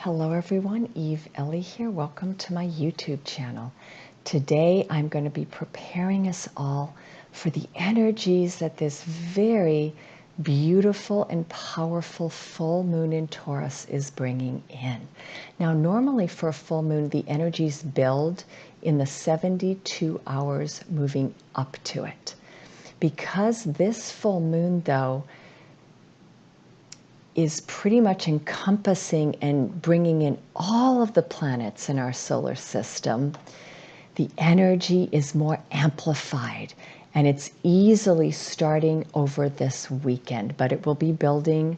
Hello everyone, Eve Ellie here. Welcome to my YouTube channel. Today I'm going to be preparing us all for the energies that this very beautiful and powerful full moon in Taurus is bringing in. Now normally for a full moon the energies build in the 72 hours moving up to it. Because this full moon though is pretty much encompassing and bringing in all of the planets in our solar system, the energy is more amplified and it's easily starting over this weekend, but it will be building,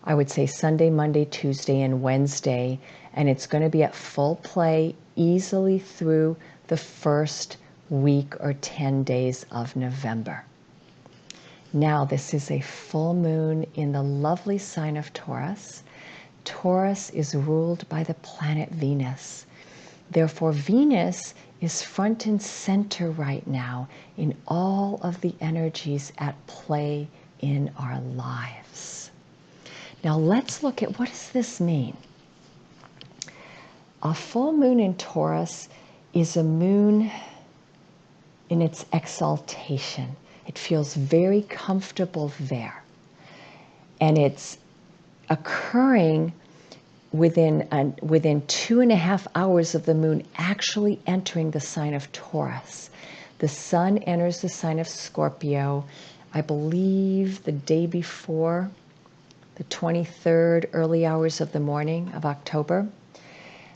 I would say Sunday, Monday, Tuesday, and Wednesday, and it's going to be at full play easily through the first week or 10 days of November. Now, this is a full moon in the lovely sign of Taurus. Taurus is ruled by the planet Venus. Therefore, Venus is front and center right now in all of the energies at play in our lives. Now, let's look at what does this mean? A full moon in Taurus is a moon in its exaltation. It feels very comfortable there. And it's occurring within 2.5 hours of the moon actually entering the sign of Taurus. The sun enters the sign of Scorpio, I believe the day before, the 23rd, early hours of the morning of October.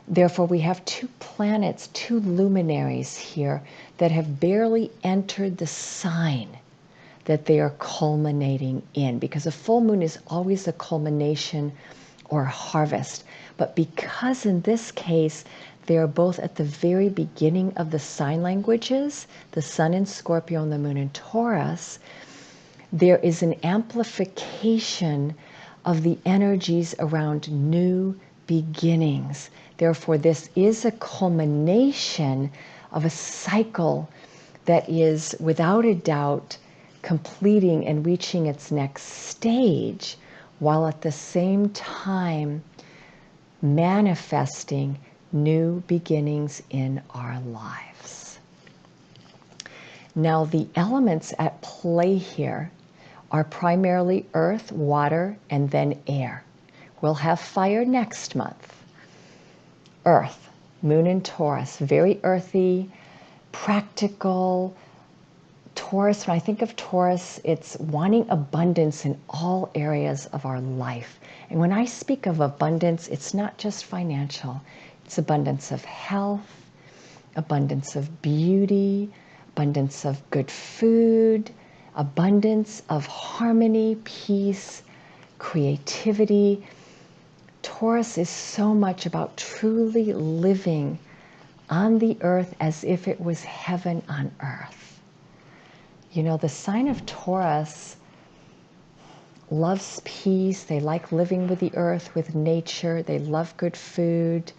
Therefore, we have two planets, two luminaries here that have barely entered the sign that they are culminating in, because a full moon is always a culmination or a harvest. But because in this case, they are both at the very beginning of the sign languages, the sun in Scorpio and the moon in Taurus, there is an amplification of the energies around new beginnings. Therefore, this is a culmination of a cycle that is, without a doubt, completing and reaching its next stage, while at the same time manifesting new beginnings in our lives. Now, the elements at play here are primarily earth, water, and then air. We'll have fire next month. Earth, moon in Taurus, very earthy, practical. Taurus, when I think of Taurus, it's wanting abundance in all areas of our life. And when I speak of abundance, it's not just financial. It's abundance of health, abundance of beauty, abundance of good food, abundance of harmony, peace, creativity. Taurus is so much about truly living on the earth as if it was heaven on earth. You know, the sign of Taurus loves peace. They like living with the earth, with nature. They love good food.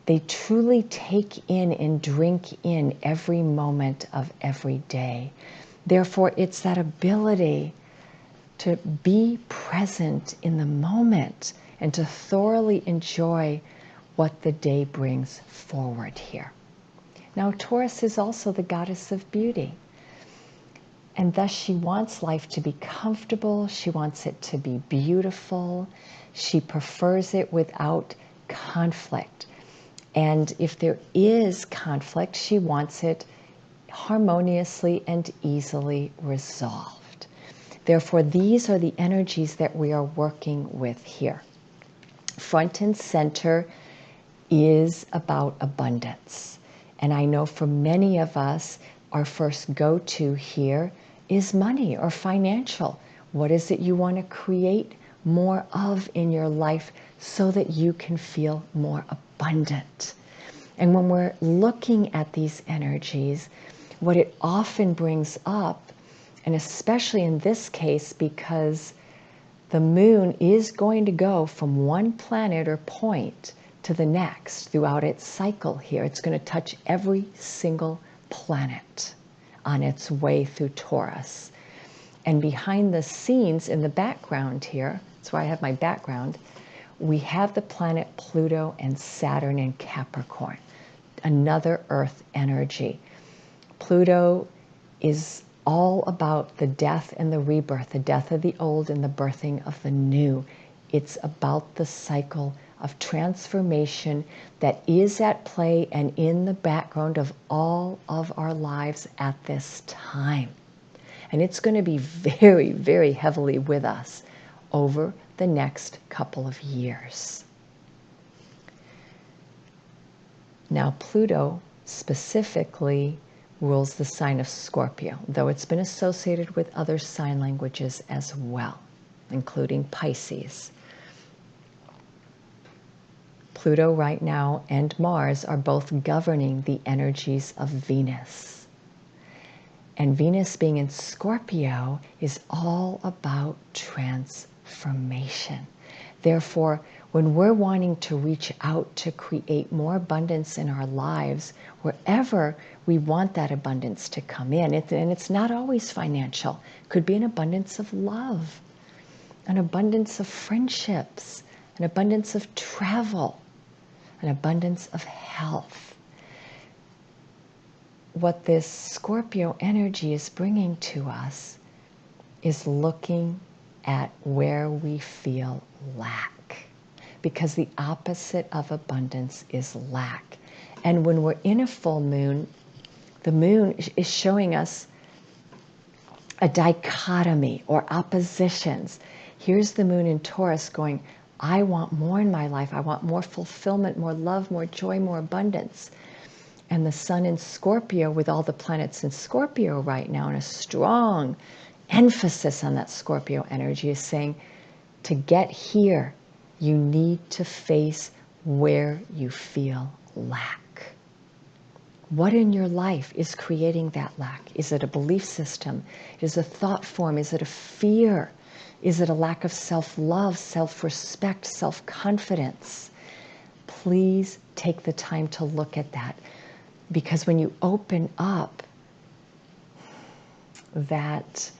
They truly take in and drink in every moment of every day. Therefore, it's that ability to be present in the moment and to thoroughly enjoy what the day brings forward here. Now, Taurus is also the goddess of beauty. And thus she wants life to be comfortable. She wants it to be beautiful. She prefers it without conflict. And if there is conflict, she wants it harmoniously and easily resolved. Therefore, these are the energies that we are working with here. Front and center is about abundance. And I know for many of us, our first go-to here is money or financial. What is it you want to create more of in your life so that you can feel more abundant? And when we're looking at these energies, what it often brings up, and especially in this case because the moon is going to go from one planet or point to the next throughout its cycle here. It's going to touch every single planet on its way through Taurus. And behind the scenes in the background here, that's why I have my background, we have the planet Pluto and Saturn in Capricorn, another earth energy. Pluto is all about the death and the rebirth, the death of the old and the birthing of the new. It's about the cycle of transformation that is at play and in the background of all of our lives at this time. And it's going to be very, very heavily with us over the next couple of years. Now, Pluto specifically rules the sign of Scorpio, though it's been associated with other sign languages as well, including Pisces. Pluto right now and Mars are both governing the energies of Venus. And Venus being in Scorpio is all about transformation. Therefore, when we're wanting to reach out to create more abundance in our lives, wherever we want that abundance to come in, and it's not always financial, it could be an abundance of love, an abundance of friendships, an abundance of travel, an abundance of health. What this Scorpio energy is bringing to us is looking at where we feel lack. Because the opposite of abundance is lack. And when we're in a full moon, the moon is showing us a dichotomy or oppositions. Here's the moon in Taurus going, I want more in my life. I want more fulfillment, more love, more joy, more abundance. And the sun in Scorpio, with all the planets in Scorpio right now, and a strong emphasis on that Scorpio energy, is saying, to get here, you need to face where you feel lack. What in your life is creating that lack? Is it a belief system? Is it a thought form? Is it a fear? Is it a lack of self-love, self-respect, self-confidence? Please take the time to look at that. Because when you open up that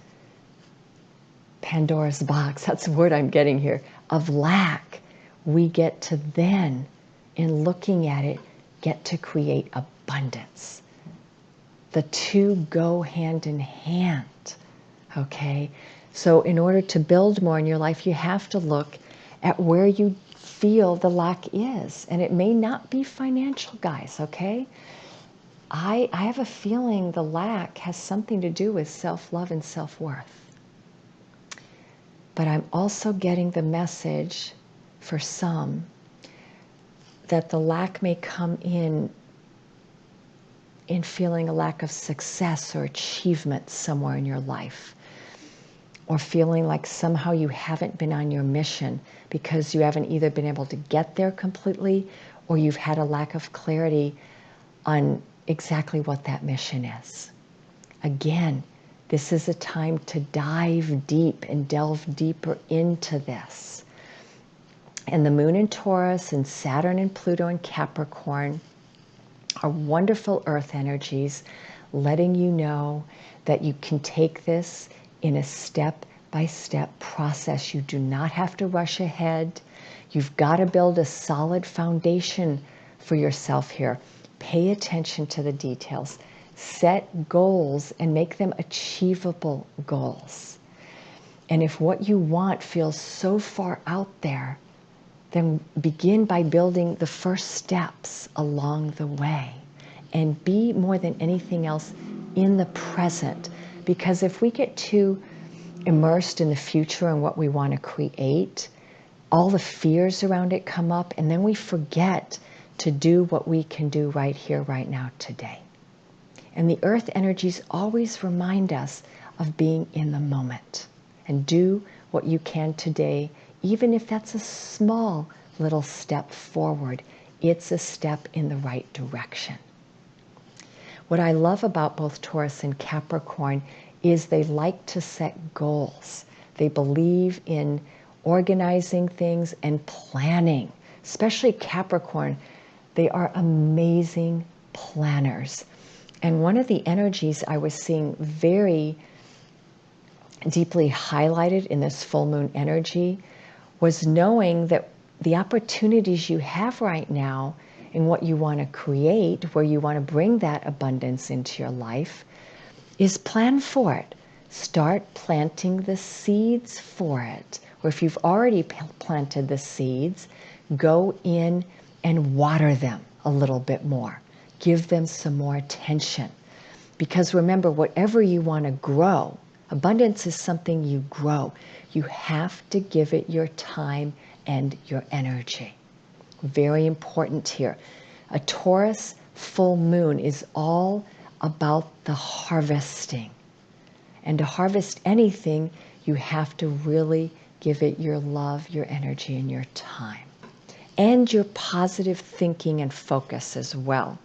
Pandora's box, that's the word I'm getting here, of lack, we get to then, in looking at it, get to create abundance. The two go hand in hand, okay? So in order to build more in your life, you have to look at where you feel the lack is. And it may not be financial, guys, okay? I have a feeling the lack has something to do with self-love and self-worth. But I'm also getting the message for some that the lack may come in feeling a lack of success or achievement somewhere in your life, or feeling like somehow you haven't been on your mission because you haven't either been able to get there completely, or you've had a lack of clarity on exactly what that mission is. Again, this is a time to dive deep and delve deeper into this. And the moon in Taurus and Saturn and Pluto in Capricorn are wonderful earth energies, letting you know that you can take this in a step-by-step process. You do not have to rush ahead. You've got to build a solid foundation for yourself here. Pay attention to the details. Set goals and make them achievable goals. And if what you want feels so far out there, then begin by building the first steps along the way. And be, more than anything else, in the present. Because if we get too immersed in the future and what we want to create, all the fears around it come up, and then we forget to do what we can do right here, right now, today. And the earth energies always remind us of being in the moment. And do what you can today, even if that's a small little step forward. It's a step in the right direction. What I love about both Taurus and Capricorn is they like to set goals. They believe in organizing things and planning. Especially Capricorn, they are amazing planners. And one of the energies I was seeing very deeply highlighted in this full moon energy was knowing that the opportunities you have right now and what you want to create, where you want to bring that abundance into your life, is plan for it. Start planting the seeds for it. Or if you've already planted the seeds, go in and water them a little bit more. Give them some more attention. Because remember, whatever you want to grow, abundance is something you grow. You have to give it your time and your energy. Very important here. A Taurus full moon is all about the harvesting. And to harvest anything, you have to really give it your love, your energy, and your time. And your positive thinking and focus as well.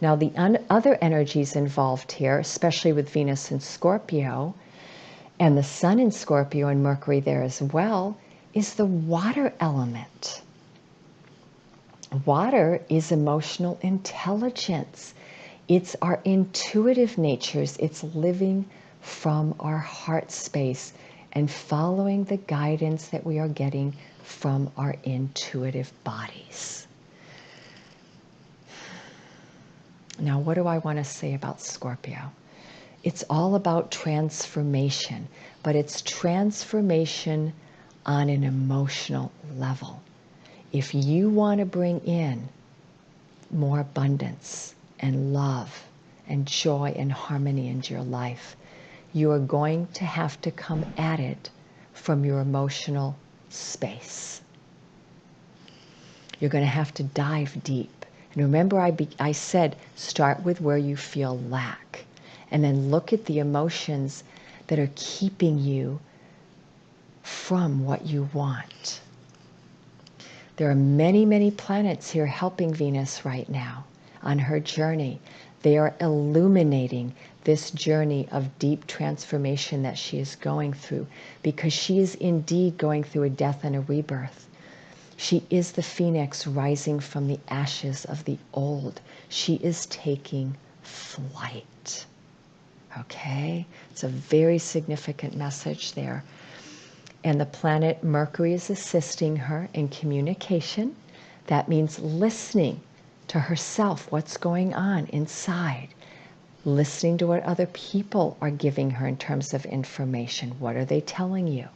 Now, the other energies involved here, especially with Venus in Scorpio, and the Sun in Scorpio and Mercury there as well, is the water element. Water is emotional intelligence. It's our intuitive natures. It's living from our heart space and following the guidance that we are getting from our intuitive bodies. Now, what do I want to say about Scorpio? It's all about transformation, but it's transformation on an emotional level. If you want to bring in more abundance and love and joy and harmony into your life, you are going to have to come at it from your emotional space. You're going to have to dive deep. And remember, I said, start with where you feel lack, and then look at the emotions that are keeping you from what you want. There are many, many planets here helping Venus right now on her journey. They are illuminating this journey of deep transformation that she is going through, because she is indeed going through a death and a rebirth. She is the phoenix rising from the ashes of the old. She is taking flight. Okay? It's a very significant message there. And the planet Mercury is assisting her in communication. That means listening to herself, what's going on inside. Listening to what other people are giving her in terms of information. What are they telling you?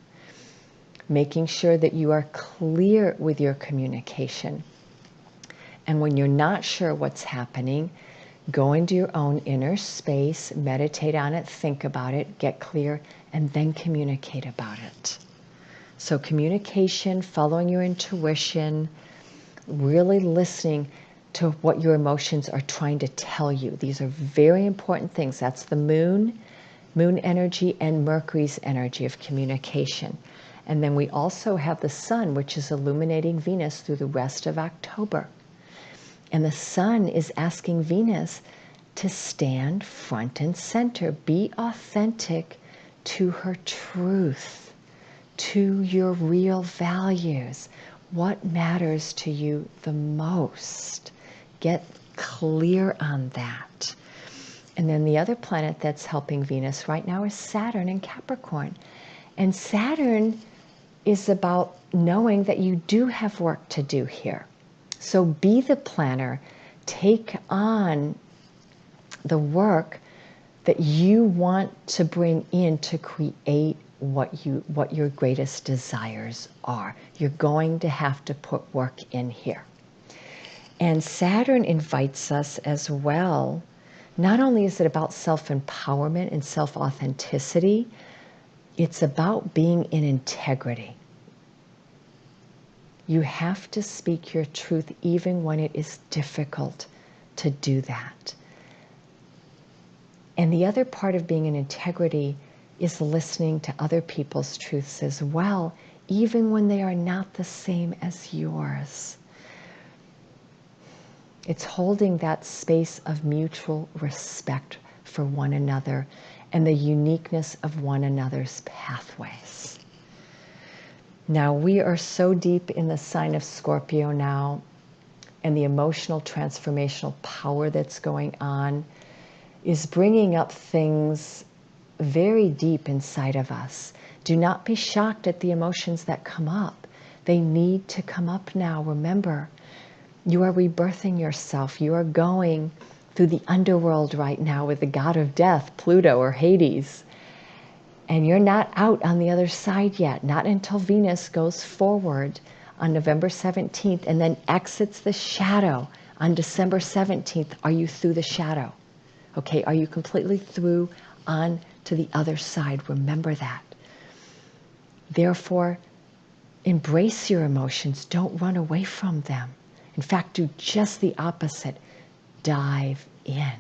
Making sure that you are clear with your communication. And when you're not sure what's happening, go into your own inner space, meditate on it, think about it, get clear, and then communicate about it. So communication, following your intuition, really listening to what your emotions are trying to tell you. These are very important things. That's the moon energy, and Mercury's energy of communication. And then we also have the Sun, which is illuminating Venus through the rest of October. And the Sun is asking Venus to stand front and center, be authentic to her truth, to your real values. What matters to you the most? Get clear on that. And then the other planet that's helping Venus right now is Saturn in Capricorn. And Saturn is about knowing that you do have work to do here. So be the planner. Take on the work that you want to bring in to create what your greatest desires are. You're going to have to put work in here. And Saturn invites us as well. Not only is it about self-empowerment and self-authenticity, it's about being in integrity. You have to speak your truth even when it is difficult to do that. And the other part of being in integrity is listening to other people's truths as well, even when they are not the same as yours. It's holding that space of mutual respect for one another and the uniqueness of one another's pathways. Now, we are so deep in the sign of Scorpio now, and the emotional transformational power that's going on is bringing up things very deep inside of us. Do not be shocked at the emotions that come up. They need to come up now. Remember, you are rebirthing yourself. You are going through the underworld right now with the god of death, Pluto or Hades. And you're not out on the other side yet, not until Venus goes forward on November 17th and then exits the shadow on December 17th. Are you through the shadow? Okay, are you completely through on to the other side? Remember that. Therefore, embrace your emotions. Don't run away from them. In fact, do just the opposite. Dive in.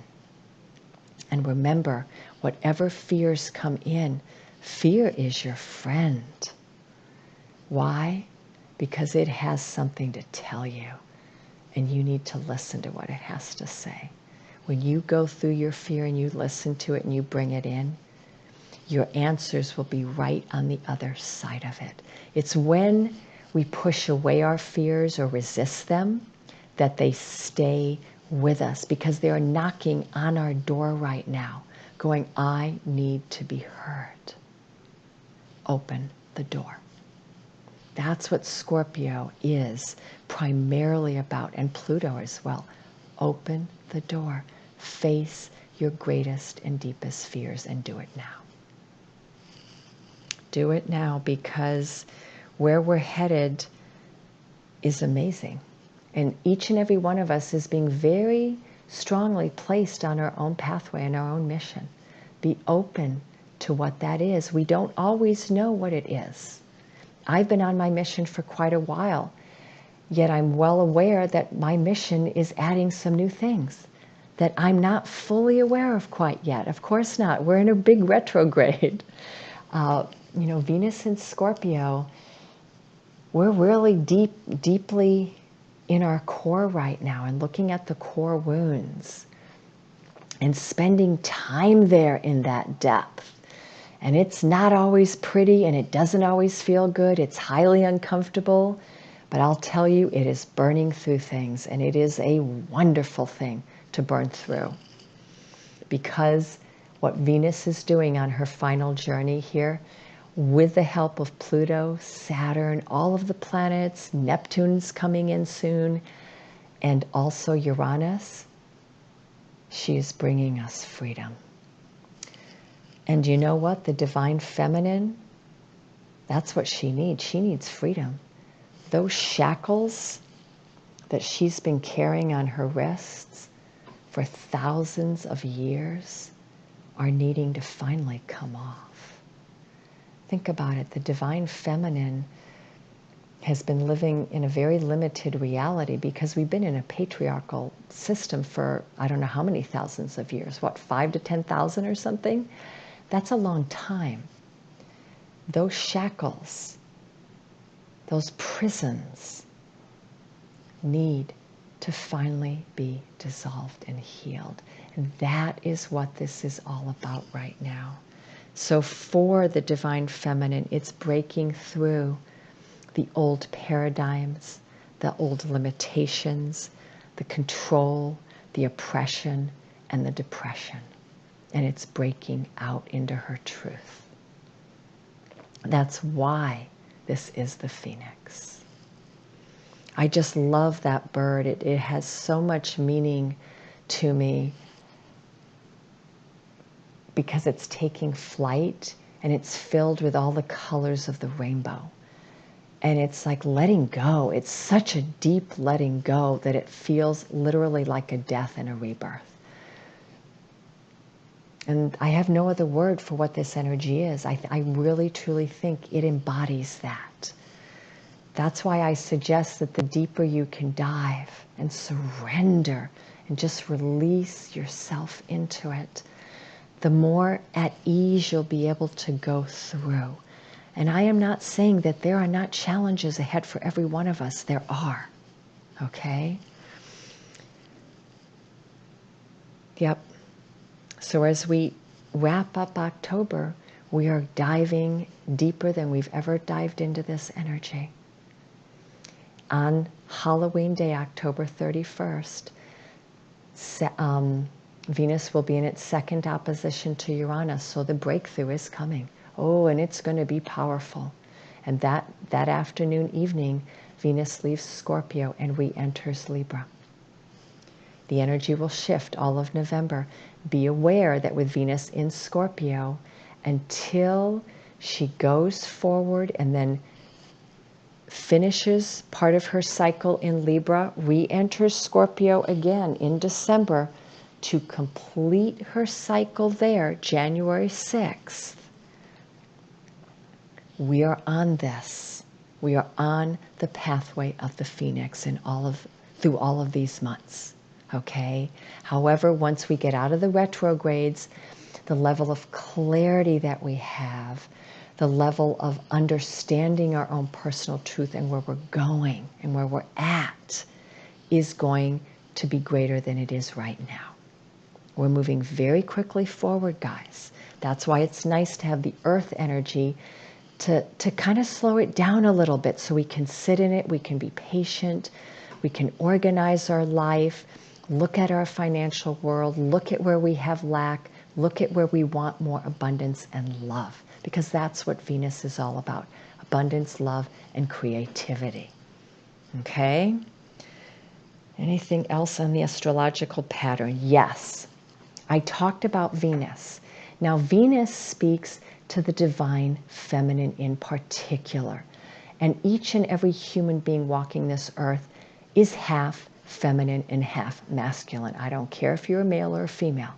And remember, whatever fears come in, fear is your friend. Why? Because it has something to tell you, and you need to listen to what it has to say. When you go through your fear and you listen to it and you bring it in, your answers will be right on the other side of it. It's when we push away our fears or resist them that they stay with us, because they are knocking on our door right now, going, I need to be heard. Open the door. That's what Scorpio is primarily about, and Pluto as well. Open the door. Face your greatest and deepest fears and do it now. Do it now, because where we're headed is amazing. And each and every one of us is being very strongly placed on our own pathway and our own mission. Be open to what that is. We don't always know what it is. I've been on my mission for quite a while, yet I'm well aware that my mission is adding some new things that I'm not fully aware of quite yet. Of course not. We're in a big retrograde. Venus in Scorpio, we're really deeply in our core right now and looking at the core wounds and spending time there in that depth. And it's not always pretty and it doesn't always feel good. It's highly uncomfortable, but I'll tell you, it is burning through things, and it is a wonderful thing to burn through, because what Venus is doing on her final journey here, with the help of Pluto, Saturn, all of the planets, Neptune's coming in soon, and also Uranus, she is bringing us freedom. And you know what? The divine feminine, that's what she needs. She needs freedom. Those shackles that she's been carrying on her wrists for thousands of years are needing to finally come off. Think about it. The divine feminine has been living in a very limited reality because we've been in a patriarchal system for I don't know how many thousands of years. What, 5 to 10,000 or something? That's a long time. Those shackles, those prisons need to finally be dissolved and healed. And that is what this is all about right now. So for the divine feminine, it's breaking through the old paradigms, the old limitations, the control, the oppression, and the depression. And it's breaking out into her truth. That's why this is the phoenix. I just love that bird. It has so much meaning to me because it's taking flight and it's filled with all the colors of the rainbow. And it's like letting go. It's such a deep letting go that it feels literally like a death and a rebirth. And I have no other word for what this energy is. I really, truly think it embodies that. That's why I suggest that the deeper you can dive and surrender and just release yourself into it, the more at ease you'll be able to go through. And I am not saying that there are not challenges ahead for every one of us. There are. Okay? Yep. So as we wrap up October, we are diving deeper than we've ever dived into this energy. On Halloween Day, October 31st, Venus will be in its second opposition to Uranus, so the breakthrough is coming. Oh, and it's going to be powerful. And that that afternoon, evening, Venus leaves Scorpio and re-enters Libra. The energy will shift all of November. Be aware that with Venus in Scorpio, until she goes forward and then finishes part of her cycle in Libra, re-enters Scorpio again in December to complete her cycle there, January 6th. We are on this. We are on the pathway of the Phoenix through all of these months. Okay? However, once we get out of the retrogrades, the level of clarity that we have, the level of understanding our own personal truth and where we're going and where we're at is going to be greater than it is right now. We're moving very quickly forward, guys. That's why it's nice to have the earth energy to kind of slow it down a little bit so we can sit in it, we can be patient, we can organize our life, look at our financial world, look at where we have lack, look at where we want more abundance and love, because that's what Venus is all about. Abundance, love, and creativity. Okay? Anything else on the astrological pattern? Yes. I talked about Venus. Now, Venus speaks to the divine feminine in particular. And each and every human being walking this earth is half feminine and half masculine. I don't care if you're a male or a female.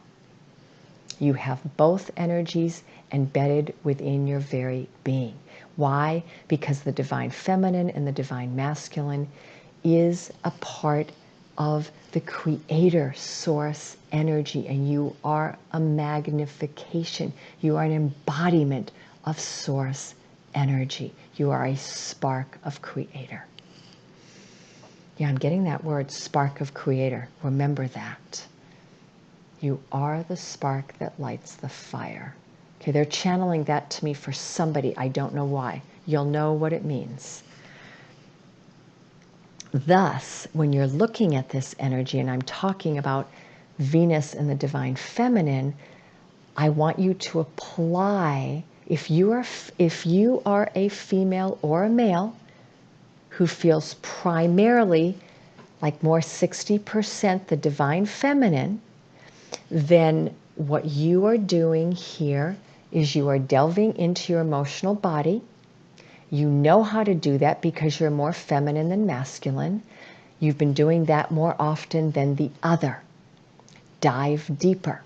You have both energies embedded within your very being. Why? Because the divine feminine and the divine masculine is a part of the creator source energy, and you are a magnification. You are an embodiment of source energy. You are a spark of creator. Yeah, I'm getting that word, spark of creator. Remember that. You are the spark that lights the fire. Okay, they're channeling that to me for somebody. I don't know why. You'll know what it means. Thus, when you're looking at this energy, and I'm talking about Venus and the divine feminine, I want you to apply, if you are a female or a male who feels primarily like more 60% the divine feminine, then what you are doing here is you are delving into your emotional body. You know how to do that because you're more feminine than masculine. You've been doing that more often than the other. Dive deeper.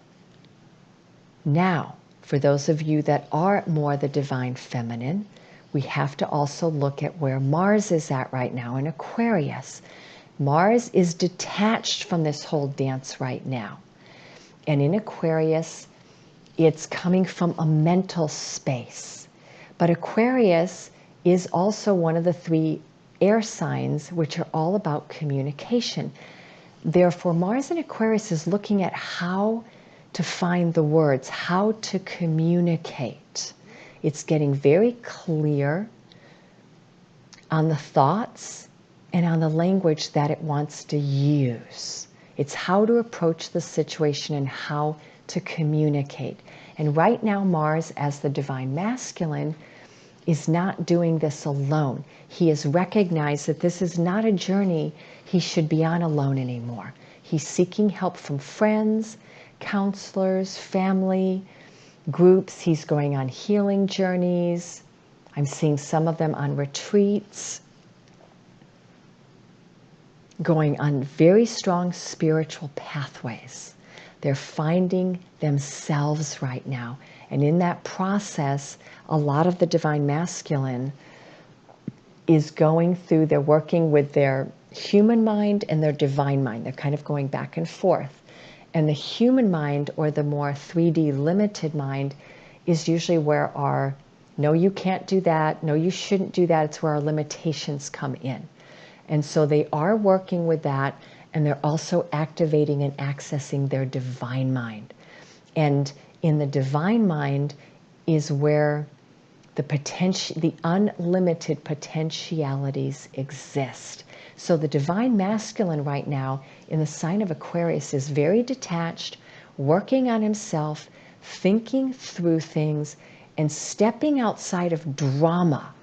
Now, for those of you that are more the divine feminine, we have to also look at where Mars is at right now in Aquarius. Mars is detached from this whole dance right now. And in Aquarius, it's coming from a mental space. But Aquarius is also one of the 3 air signs which are all about communication. Therefore, Mars in Aquarius is looking at how to find the words, how to communicate. It's getting very clear on the thoughts and on the language that it wants to use. It's how to approach the situation and how to communicate. And right now, Mars, as the divine masculine, is not doing this alone. He has recognized that this is not a journey he should be on alone anymore. He's seeking help from friends, counselors, family, groups. He's going on healing journeys. I'm seeing some of them on retreats, going on very strong spiritual pathways. They're finding themselves right now. And in that process, a lot of the divine masculine is going through, they're working with their human mind and their divine mind. They're kind of going back and forth. And the human mind, or the more 3D limited mind, is usually where our, no, you can't do that, no, you shouldn't do that. It's where our limitations come in. And so they are working with that, and they're also activating and accessing their divine mind. And in the divine mind is where the unlimited potentialities exist. So the divine masculine right now in the sign of Aquarius is very detached, working on himself, thinking through things, and stepping outside of drama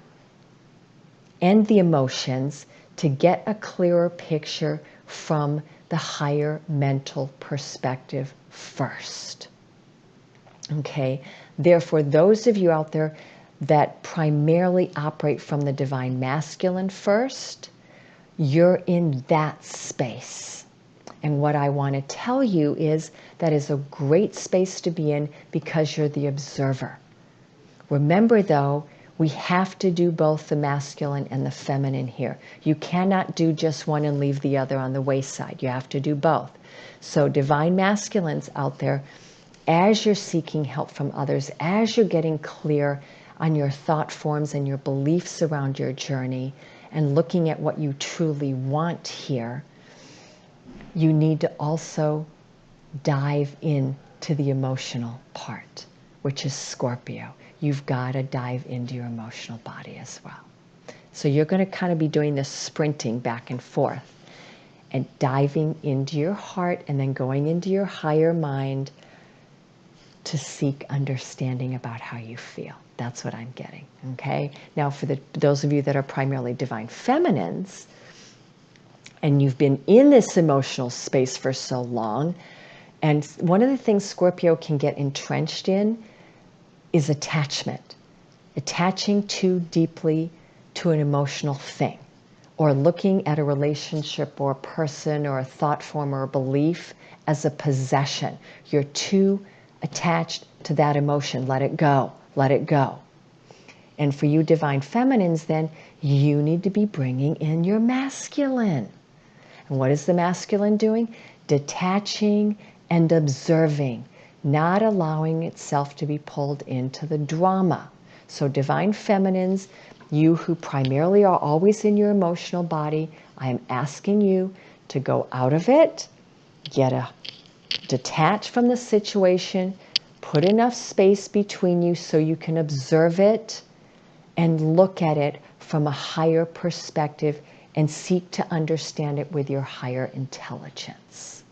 and the emotions to get a clearer picture from the higher mental perspective first. Okay, therefore, those of you out there that primarily operate from the divine masculine first, you're in that space. And what I want to tell you is that is a great space to be in because you're the observer. Remember though, we have to do both the masculine and the feminine here. You cannot do just one and leave the other on the wayside. You have to do both. So divine masculines out there, as you're seeking help from others, as you're getting clear on your thought forms and your beliefs around your journey and looking at what you truly want here, you need to also dive into the emotional part, which is Scorpio. You've got to dive into your emotional body as well. So you're going to kind of be doing this sprinting back and forth and diving into your heart and then going into your higher mind to seek understanding about how you feel. That's what I'm getting, okay? Now for those of you that are primarily divine feminines, and you've been in this emotional space for so long, and one of the things Scorpio can get entrenched in is attachment. Attaching too deeply to an emotional thing, or looking at a relationship or a person or a thought form or a belief as a possession. You're too attached to that emotion. Let it go. Let it go. And for you divine feminines then, you need to be bringing in your masculine. And what is the masculine doing? Detaching and observing, not allowing itself to be pulled into the drama. So divine feminines, you who primarily are always in your emotional body, I am asking you to go out of it, detach from the situation, put enough space between you so you can observe it and look at it from a higher perspective and seek to understand it with your higher intelligence.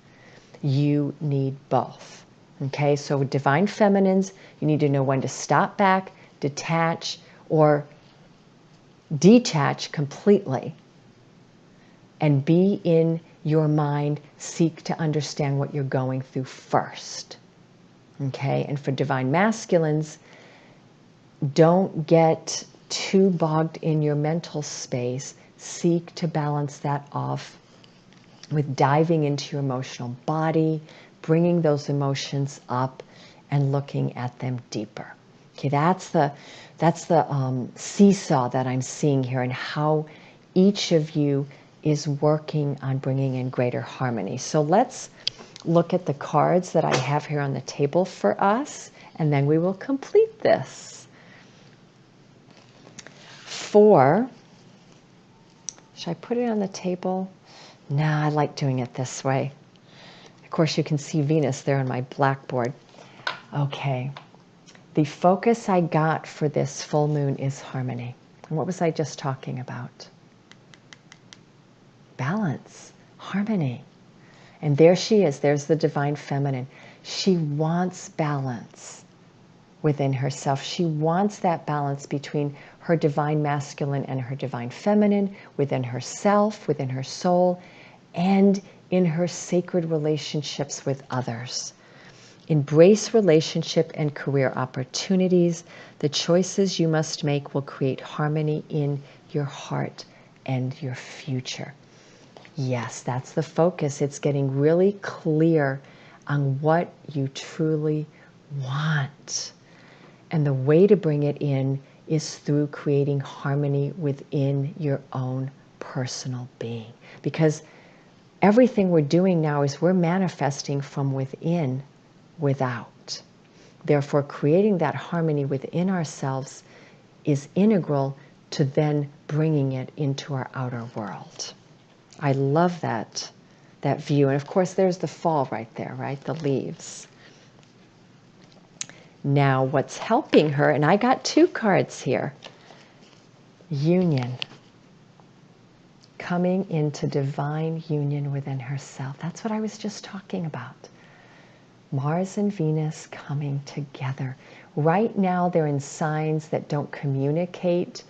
You need both. Okay, so with divine feminines, you need to know when to stop back, detach, or detach completely and be in your mind, seek to understand what you're going through first. Okay, and for divine masculines, don't get too bogged in your mental space. Seek to balance that off with diving into your emotional body, bringing those emotions up and looking at them deeper. Okay, that's the seesaw that I'm seeing here, and how each of you is working on bringing in greater harmony. So let's look at the cards that I have here on the table for us, and then we will complete this. Should I put it on the table? No, I like doing it this way. Of course, you can see Venus there on my blackboard. Okay. The focus I got for this full moon is harmony. And what was I just talking about? Balance, harmony. And there she is. There's the divine feminine. She wants balance within herself. She wants that balance between her divine masculine and her divine feminine, within herself, within her soul, and in her sacred relationships with others. Embrace relationship and career opportunities. The choices you must make will create harmony in your heart and your future. Yes, that's the focus. It's getting really clear on what you truly want. And the way to bring it in is through creating harmony within your own personal being. Because everything we're doing now is we're manifesting from within, without. Therefore, creating that harmony within ourselves is integral to then bringing it into our outer world. I love that view. And of course, there's the fall right there, right? The leaves. Now, what's helping her, and I got two cards here. Union. Coming into divine union within herself. That's what I was just talking about. Mars and Venus coming together. Right now, they're in signs that don't communicate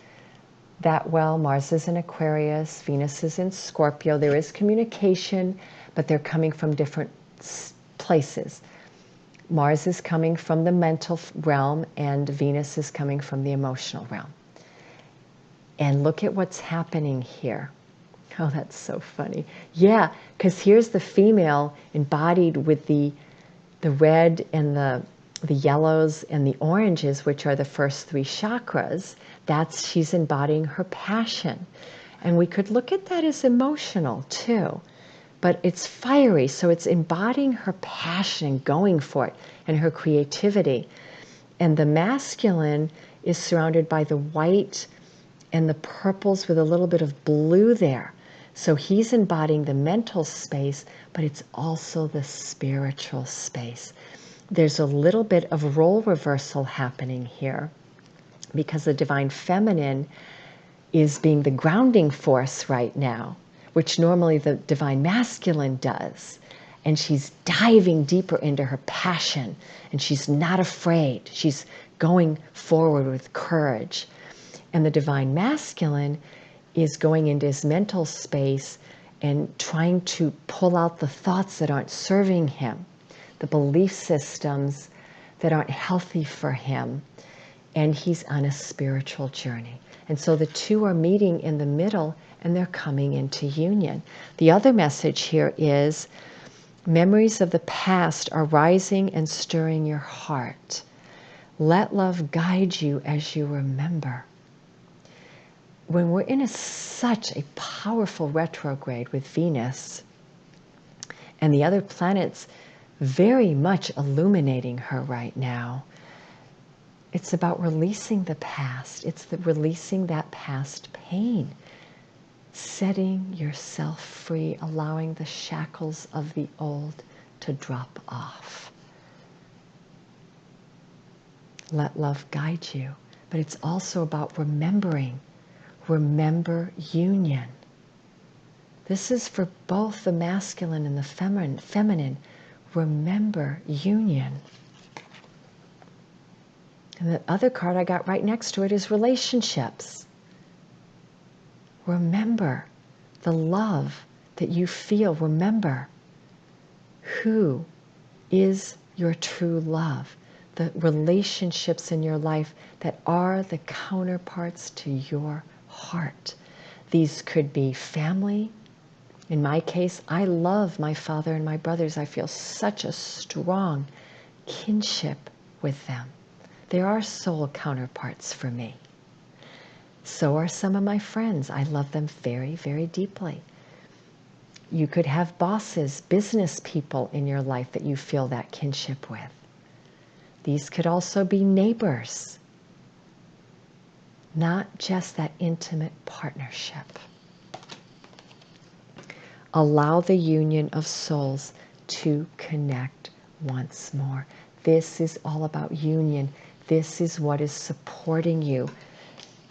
that well. Mars is in Aquarius, Venus is in Scorpio. There is communication, but they're coming from different places. Mars is coming from the mental realm and Venus is coming from the emotional realm. And look at what's happening here. Oh, that's so funny. Yeah, because here's the female embodied with the red and the yellows and the oranges, which are the first three chakras. She's embodying her passion. And we could look at that as emotional too. But it's fiery, so it's embodying her passion and going for it and her creativity. And the masculine is surrounded by the white and the purples with a little bit of blue there. So he's embodying the mental space, but it's also the spiritual space. There's a little bit of role reversal happening here because the divine feminine is being the grounding force right now, which normally the divine masculine does. And she's diving deeper into her passion and she's not afraid. She's going forward with courage. And the divine masculine is going into his mental space and trying to pull out the thoughts that aren't serving him, the belief systems that aren't healthy for him. And he's on a spiritual journey. And so the two are meeting in the middle and they're coming into union. The other message here is memories of the past are rising and stirring your heart. Let love guide you as you remember. When we're in such a powerful retrograde with Venus and the other planets very much illuminating her right now, it's about releasing the past. It's releasing that past pain, setting yourself free, allowing the shackles of the old to drop off. Let love guide you. But it's also about remembering. Remember union. This is for both the masculine and the feminine. Remember union. And the other card I got right next to it is relationships. Remember the love that you feel. Remember who is your true love. The relationships in your life that are the counterparts to your heart. These could be family. In my case, I love my father and my brothers. I feel such a strong kinship with them. They are soul counterparts for me. So are some of my friends. I love them very, very deeply. You could have bosses, business people in your life that you feel that kinship with. These could also be neighbors, not just that intimate partnership. Allow the union of souls to connect once more. This is all about union. This is what is supporting you.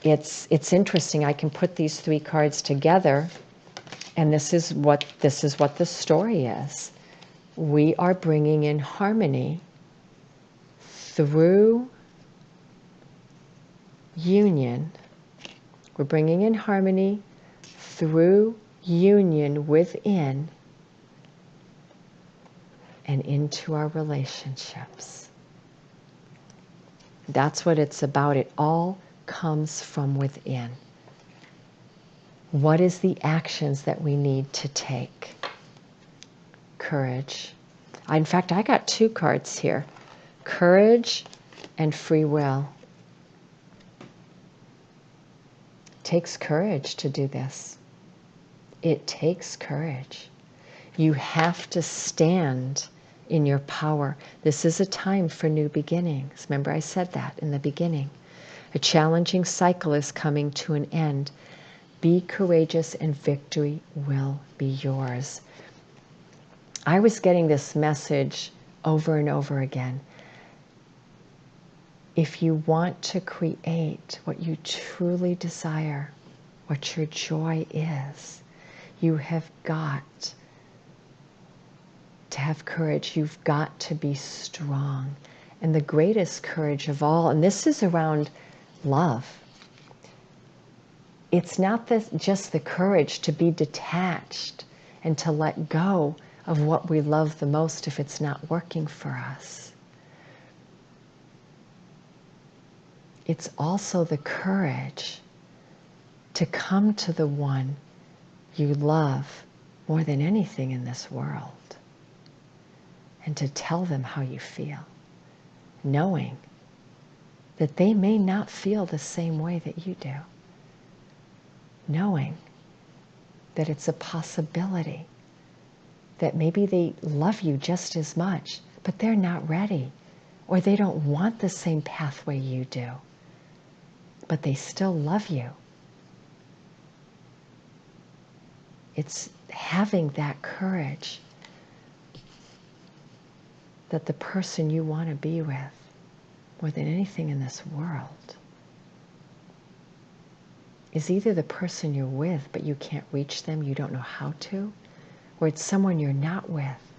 It's interesting. I can put these three cards together, and this is what the story is. We are bringing in harmony through union. We're bringing in harmony through union within and into our relationships. That's what it's about. It all comes from within. What is the actions that we need to take? Courage. In fact, I got two cards here. Courage and free will. It takes courage to do this. It takes courage. You have to stand in your power. This is a time for new beginnings. Remember I said that in the beginning. A challenging cycle is coming to an end. Be courageous and victory will be yours. I was getting this message over and over again. If you want to create what you truly desire, what your joy is, you have got to have courage. You've got to be strong. And the greatest courage of all, and this is around love. it's not just the courage to be detached and to let go of what we love the most if it's not working for us. It's also the courage to come to the one you love more than anything in this world and to tell them how you feel, knowing that they may not feel the same way that you do, knowing that it's a possibility that maybe they love you just as much, but they're not ready, or they don't want the same pathway you do, but they still love you. It's having that courage that the person you want to be with, more than anything in this world, is either the person you're with, but you can't reach them, you don't know how to, or it's someone you're not with,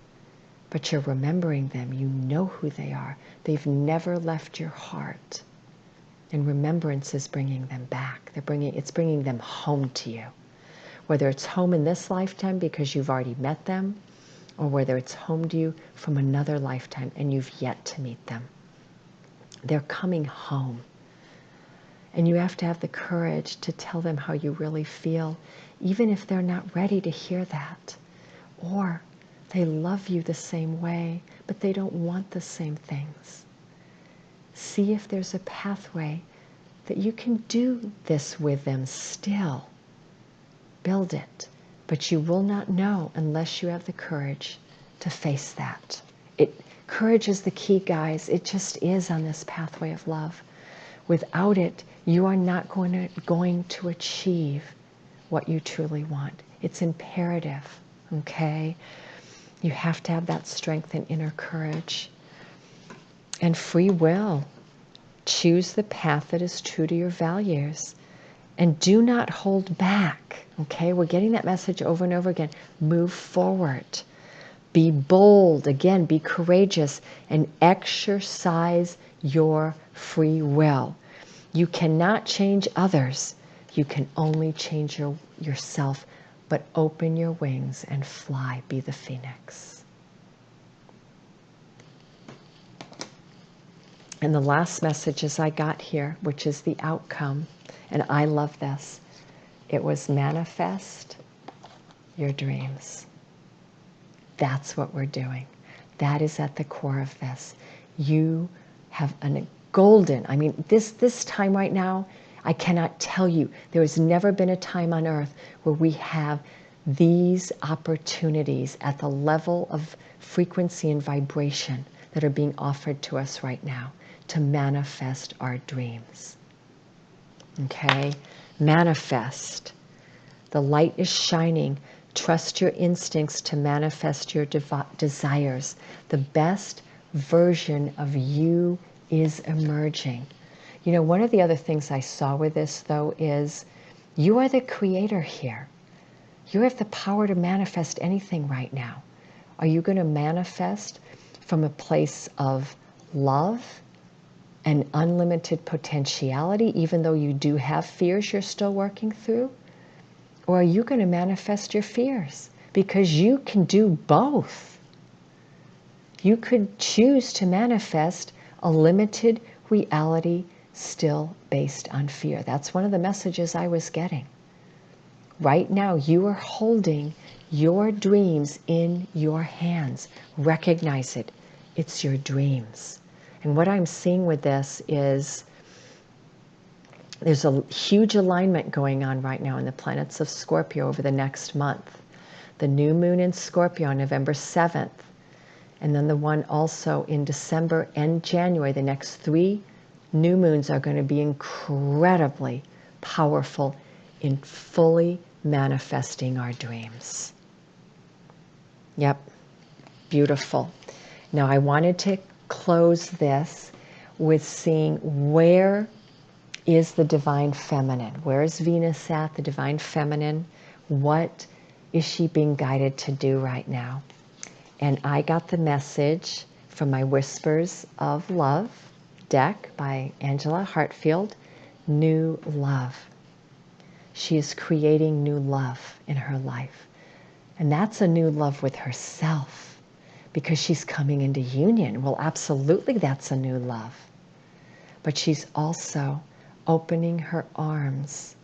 but you're remembering them, you know who they are. They've never left your heart. And remembrance is bringing them back. It's bringing them home to you. Whether it's home in this lifetime because you've already met them, or whether it's home to you from another lifetime and you've yet to meet them. They're coming home. And you have to have the courage to tell them how you really feel, even if they're not ready to hear that. Or they love you the same way, but they don't want the same things. See if there's a pathway that you can do this with them still. Build it. But you will not know unless you have the courage to face that. Courage is the key, guys. It just is on this pathway of love. Without it, you are not going to achieve what you truly want. It's imperative, okay? You have to have that strength and inner courage. And free will. Choose the path that is true to your values. And do not hold back, okay? We're getting that message over and over again. Move forward. Be bold, again, be courageous, and exercise your free will. You cannot change others. You can only change yourself. But open your wings and fly. Be the phoenix. And the last messages I got here, which is the outcome, and I love this. It was manifest your dreams. That's what we're doing. That is at the core of this. You have a golden, this time right now, I cannot tell you, there has never been a time on earth where we have these opportunities at the level of frequency and vibration that are being offered to us right now to manifest our dreams. Okay? Manifest. The light is shining. Trust your instincts to manifest your desires. The best version of you is emerging. You know, one of the other things I saw with this, though, is you are the creator here. You have the power to manifest anything right now. Are you going to manifest from a place of love and unlimited potentiality, even though you do have fears you're still working through? Or are you going to manifest your fears? Because you can do both. You could choose to manifest a limited reality still based on fear. That's one of the messages I was getting. Right now, you are holding your dreams in your hands. Recognize it. It's your dreams. And what I'm seeing with this is there's a huge alignment going on right now in the planets of Scorpio over the next month. The new moon in Scorpio on November 7th, and then the one also in December and January. The next 3 new moons are going to be incredibly powerful in fully manifesting our dreams. Yep, beautiful. Now I wanted to close this with seeing where is the divine feminine. Where is Venus at, the divine feminine? What is she being guided to do right now? And I got the message from my Whispers of Love deck by Angela Hartfield, new love. She is creating new love in her life. And that's a new love with herself because she's coming into union. Well, absolutely, that's a new love. But she's also opening her arms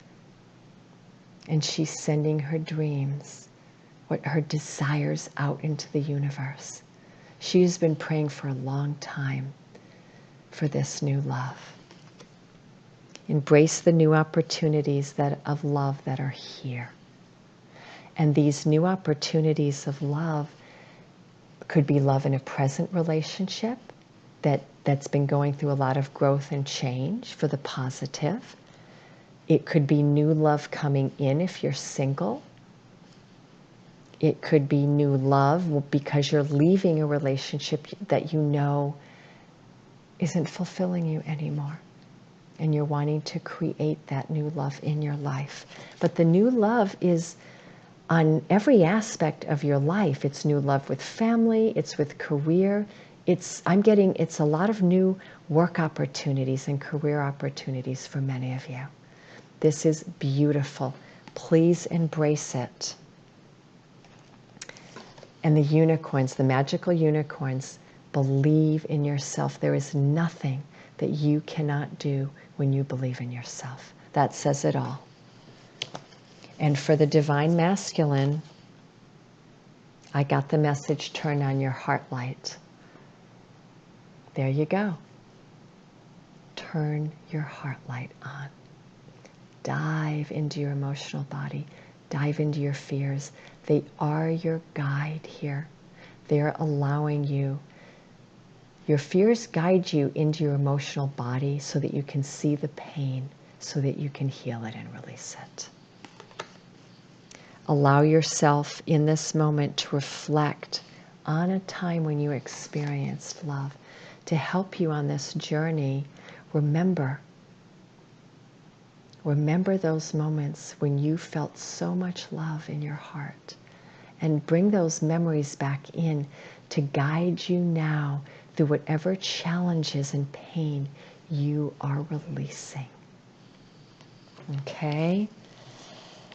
and she's sending her dreams, what her desires out into the universe. She's been praying for a long time for this new love. Embrace the new opportunities of love that are here. And these new opportunities of love could be love in a present relationship that's been going through a lot of growth and change for the positive. It could be new love coming in if you're single. It could be new love because you're leaving a relationship that you know isn't fulfilling you anymore. And you're wanting to create that new love in your life. But the new love is on every aspect of your life. It's new love with family, it's with career. It's a lot of new work opportunities and career opportunities for many of you. This is beautiful. Please embrace it. And the unicorns, the magical unicorns, believe in yourself. There is nothing that you cannot do when you believe in yourself. That says it all. And for the divine masculine, I got the message, turn on your heart light. There you go. Turn your heart light on. Dive into your emotional body. Dive into your fears. They are your guide here. They're allowing you. Your fears guide you into your emotional body so that you can see the pain, so that you can heal it and release it. Allow yourself in this moment to reflect on a time when you experienced love. To help you on this journey, remember those moments when you felt so much love in your heart, and bring those memories back in to guide you now through whatever challenges and pain you are releasing. Okay?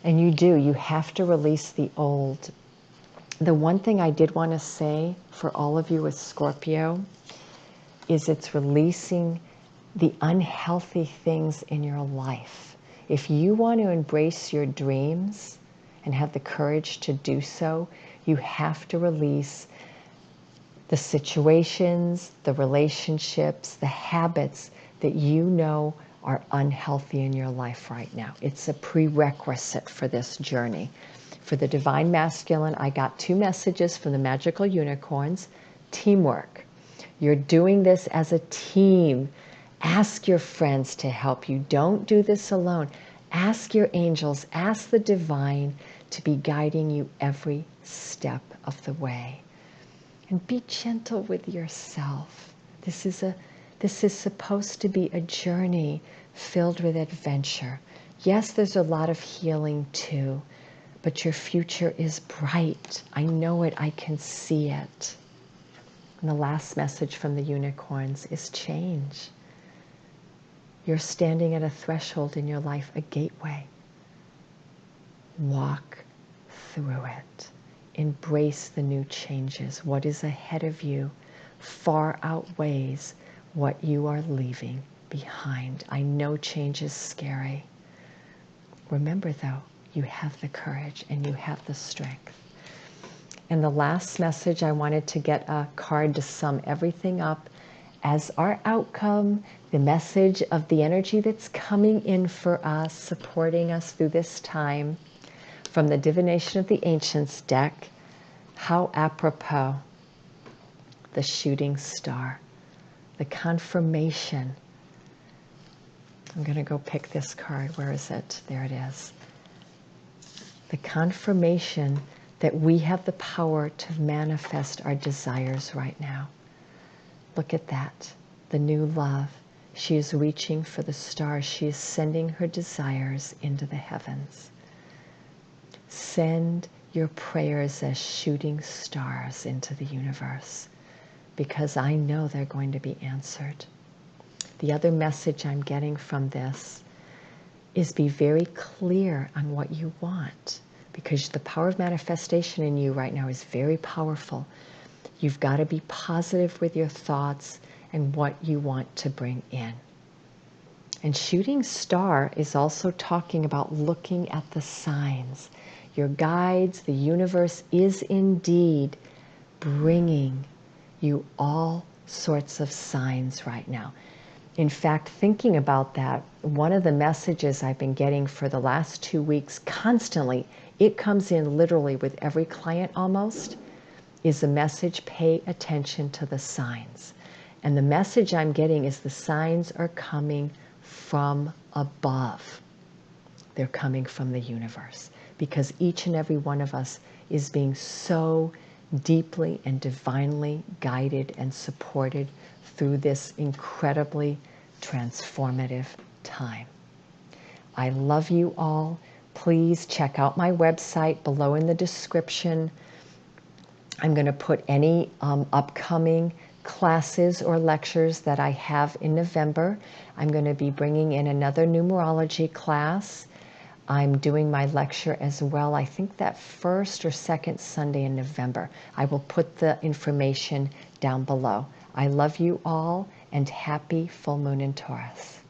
And you have to release the old. The one thing I did want to say for all of you with Scorpio is it's releasing the unhealthy things in your life. If you want to embrace your dreams and have the courage to do so, you have to release the situations, the relationships, the habits that you know are unhealthy in your life right now. It's a prerequisite for this journey. For the divine masculine, I got 2 messages from the magical unicorns. Teamwork. You're doing this as a team. Ask your friends to help you. Don't do this alone. Ask your angels, ask the divine to be guiding you every step of the way. And be gentle with yourself. This is supposed to be a journey filled with adventure. Yes, there's a lot of healing too, but your future is bright. I know it, I can see it. And the last message from the unicorns is change. You're standing at a threshold in your life, a gateway. Walk through it. Embrace the new changes. What is ahead of you far outweighs what you are leaving behind. I know change is scary. Remember though, you have the courage and you have the strength. And the last message, I wanted to get a card to sum everything up as our outcome, the message of the energy that's coming in for us, supporting us through this time, from the Divination of the Ancients deck. How apropos, the shooting star, the confirmation. I'm going to go pick this card. Where is it? There it is. The confirmation that we have the power to manifest our desires right now. Look at that, the new love. She is reaching for the stars. She is sending her desires into the heavens. Send your prayers as shooting stars into the universe, because I know they're going to be answered. The other message I'm getting from this is be very clear on what you want, because the power of manifestation in you right now is very powerful. You've got to be positive with your thoughts and what you want to bring in. And shooting star is also talking about looking at the signs. Your guides, the universe is indeed bringing you all sorts of signs right now. In fact, thinking about that, one of the messages I've been getting for the last 2 weeks constantly, it comes in literally with every client almost, is the message, pay attention to the signs. And the message I'm getting is the signs are coming from above. They're coming from the universe, because each and every one of us is being so deeply and divinely guided and supported through this incredibly transformative time. I love you all. Please check out my website below in the description. I'm going to put any upcoming classes or lectures that I have in November. I'm going to be bringing in another numerology class. I'm doing my lecture as well, I think that first or second Sunday in November. I will put the information down below. I love you all, and happy full moon in Taurus.